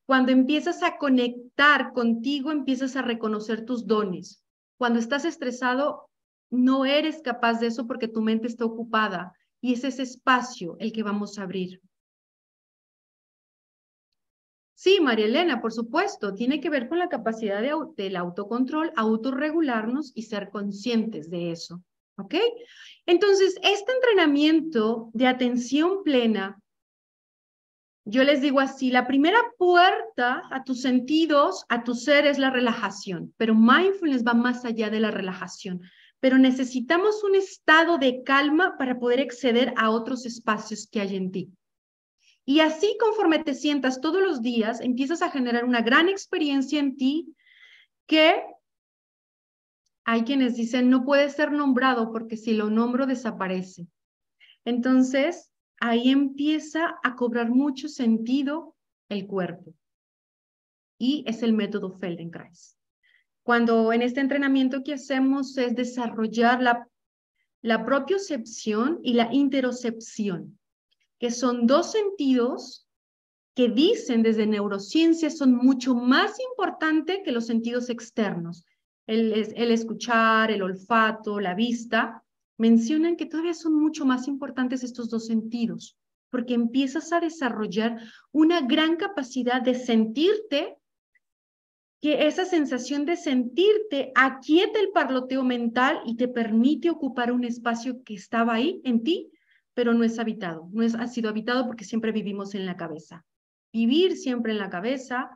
Cuando empiezas a conectar contigo, empiezas a reconocer tus dones. Cuando estás estresado, no eres capaz de eso porque tu mente está ocupada y es ese espacio el que vamos a abrir. Sí, María Elena, por supuesto, tiene que ver con la capacidad del autocontrol, autorregularnos y ser conscientes de eso, ¿ok? Entonces, este entrenamiento de atención plena, yo les digo así, la primera puerta a tus sentidos, a tu ser es la relajación, pero mindfulness va más allá de la relajación, pero necesitamos un estado de calma para poder acceder a otros espacios que hay en ti. Y así, conforme te sientas todos los días, empiezas a generar una gran experiencia en ti que hay quienes dicen no puede ser nombrado porque si lo nombro desaparece. Entonces, ahí empieza a cobrar mucho sentido el cuerpo. Y es el método Feldenkrais. Cuando en este entrenamiento que hacemos es desarrollar la propiocepción y la interocepción, que son dos sentidos que dicen desde neurociencia son mucho más importantes que los sentidos externos. El escuchar, el olfato, la vista, mencionan que todavía son mucho más importantes estos dos sentidos, porque empiezas a desarrollar una gran capacidad de sentirte, que esa sensación de sentirte aquieta el parloteo mental y te permite ocupar un espacio que estaba ahí en ti, pero no es habitado, ha sido habitado porque siempre vivimos en la cabeza. Vivir siempre en la cabeza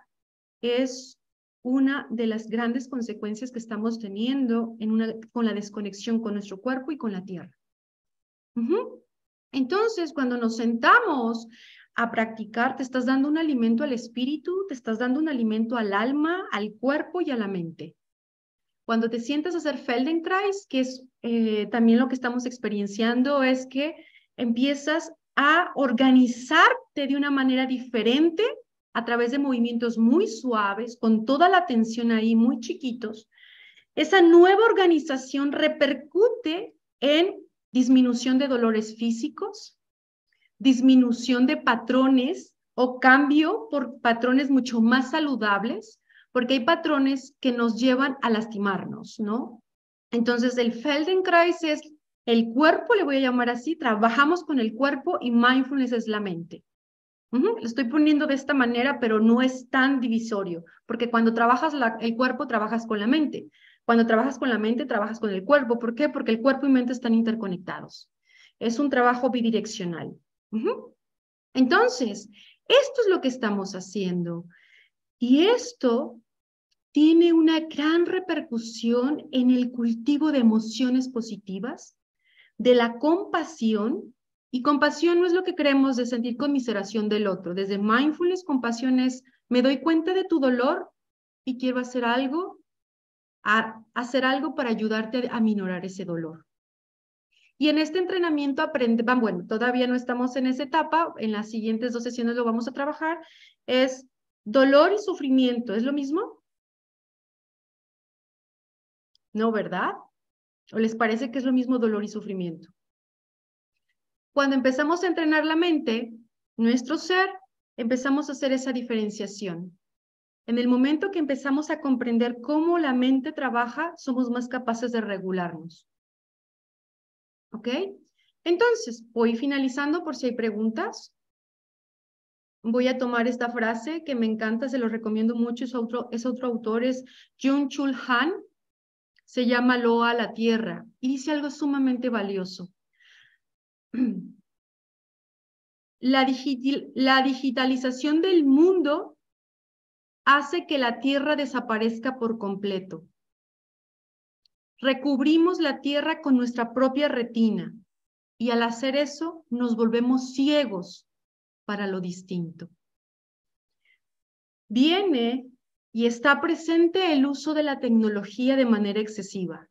es una de las grandes consecuencias que estamos teniendo con la desconexión con nuestro cuerpo y con la tierra. Entonces, cuando nos sentamos a practicar, te estás dando un alimento al espíritu, te estás dando un alimento al alma, al cuerpo y a la mente. Cuando te sientas a hacer Feldenkrais, que es también lo que estamos experienciando, es que empiezas a organizarte de una manera diferente a través de movimientos muy suaves, con toda la atención ahí, muy chiquitos. Esa nueva organización repercute en disminución de dolores físicos, disminución de patrones o cambio por patrones mucho más saludables, porque hay patrones que nos llevan a lastimarnos, ¿no? Entonces, el Feldenkrais es el cuerpo, le voy a llamar así, trabajamos con el cuerpo y mindfulness es la mente. Lo estoy poniendo de esta manera, pero no es tan divisorio, porque cuando trabajas el cuerpo, trabajas con la mente. Cuando trabajas con la mente, trabajas con el cuerpo. ¿Por qué? Porque el cuerpo y mente están interconectados. Es un trabajo bidireccional. Entonces, esto es lo que estamos haciendo. Y esto tiene una gran repercusión en el cultivo de emociones positivas, de la compasión. Y compasión no es lo que creemos de sentir conmiseración del otro. Desde mindfulness, compasión es, me doy cuenta de tu dolor y quiero hacer algo para ayudarte a minorar ese dolor. Y en este entrenamiento bueno, todavía no estamos en esa etapa, en las siguientes 2 sesiones lo vamos a trabajar, es dolor y sufrimiento, ¿es lo mismo? No, ¿verdad? ¿O les parece que es lo mismo dolor y sufrimiento? Cuando empezamos a entrenar la mente, nuestro ser, empezamos a hacer esa diferenciación. En el momento que empezamos a comprender cómo la mente trabaja, somos más capaces de regularnos. ¿Ok? Entonces, voy finalizando por si hay preguntas. Voy a tomar esta frase que me encanta, se lo recomiendo mucho, es otro autor, es Byung-Chul Han, se llama Loa a la Tierra, y dice algo sumamente valioso. La digitalización del mundo hace que la Tierra desaparezca por completo. Recubrimos la Tierra con nuestra propia retina, y al hacer eso nos volvemos ciegos para lo distinto. Viene y está presente el uso de la tecnología de manera excesiva.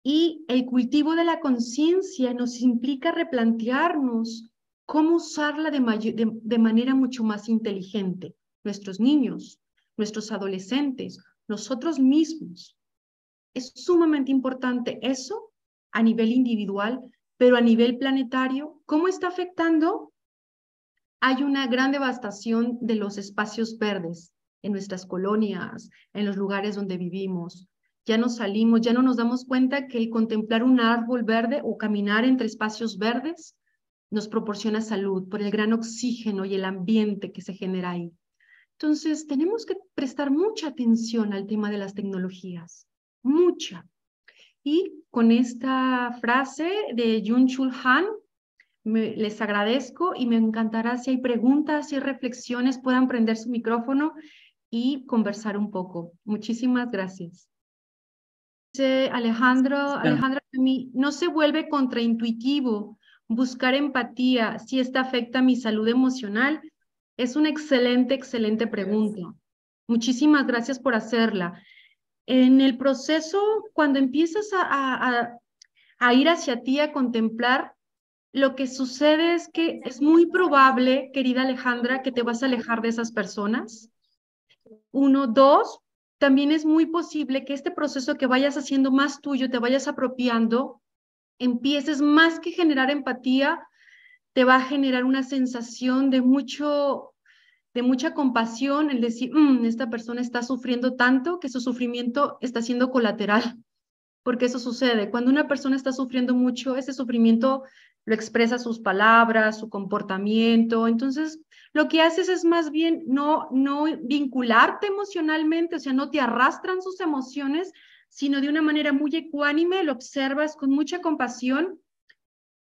Y el cultivo de la conciencia nos implica replantearnos cómo usarla de manera mucho más inteligente. Nuestros niños, nuestros adolescentes, nosotros mismos. Es sumamente importante eso a nivel individual, pero a nivel planetario, ¿cómo está afectando? Hay una gran devastación de los espacios verdes en nuestras colonias, en los lugares donde vivimos. Ya no salimos, ya no nos damos cuenta que el contemplar un árbol verde o caminar entre espacios verdes nos proporciona salud por el gran oxígeno y el ambiente que se genera ahí. Entonces, tenemos que prestar mucha atención al tema de las tecnologías, mucha. Y con esta frase de Byung-Chul Han, les agradezco y me encantará si hay preguntas, si hay reflexiones, puedan prender su micrófono y conversar un poco. Muchísimas gracias. Dice Alejandro, a mí no se vuelve contraintuitivo buscar empatía si esta afecta mi salud emocional. Es una excelente pregunta. Muchísimas gracias por hacerla. En el proceso, cuando empiezas a ir hacia ti, a contemplar, lo que sucede es que es muy probable, querida Alejandra, que te vas a alejar de esas personas. 1, 2, también es muy posible que este proceso que vayas haciendo más tuyo, te vayas apropiando, empieces más que generar empatía, te va a generar una sensación de mucha compasión, el decir, esta persona está sufriendo tanto que su sufrimiento está siendo colateral. Porque eso sucede. Cuando una persona está sufriendo mucho, ese sufrimiento lo expresa sus palabras, su comportamiento. Entonces, lo que haces es más bien no vincularte emocionalmente, o sea, no te arrastran sus emociones, sino de una manera muy ecuánime, lo observas con mucha compasión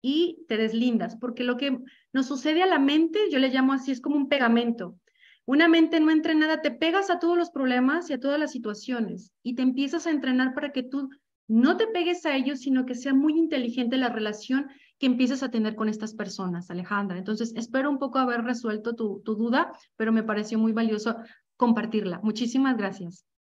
y te deslindas. Porque lo que nos sucede a la mente, yo le llamo así, es como un pegamento. Una mente no entrenada, te pegas a todos los problemas y a todas las situaciones y te empiezas a entrenar para que tú no te pegues a ellos, sino que sea muy inteligente la relación que empieces a tener con estas personas, Alejandra. Entonces, espero un poco haber resuelto tu duda, pero me pareció muy valioso compartirla. Muchísimas gracias.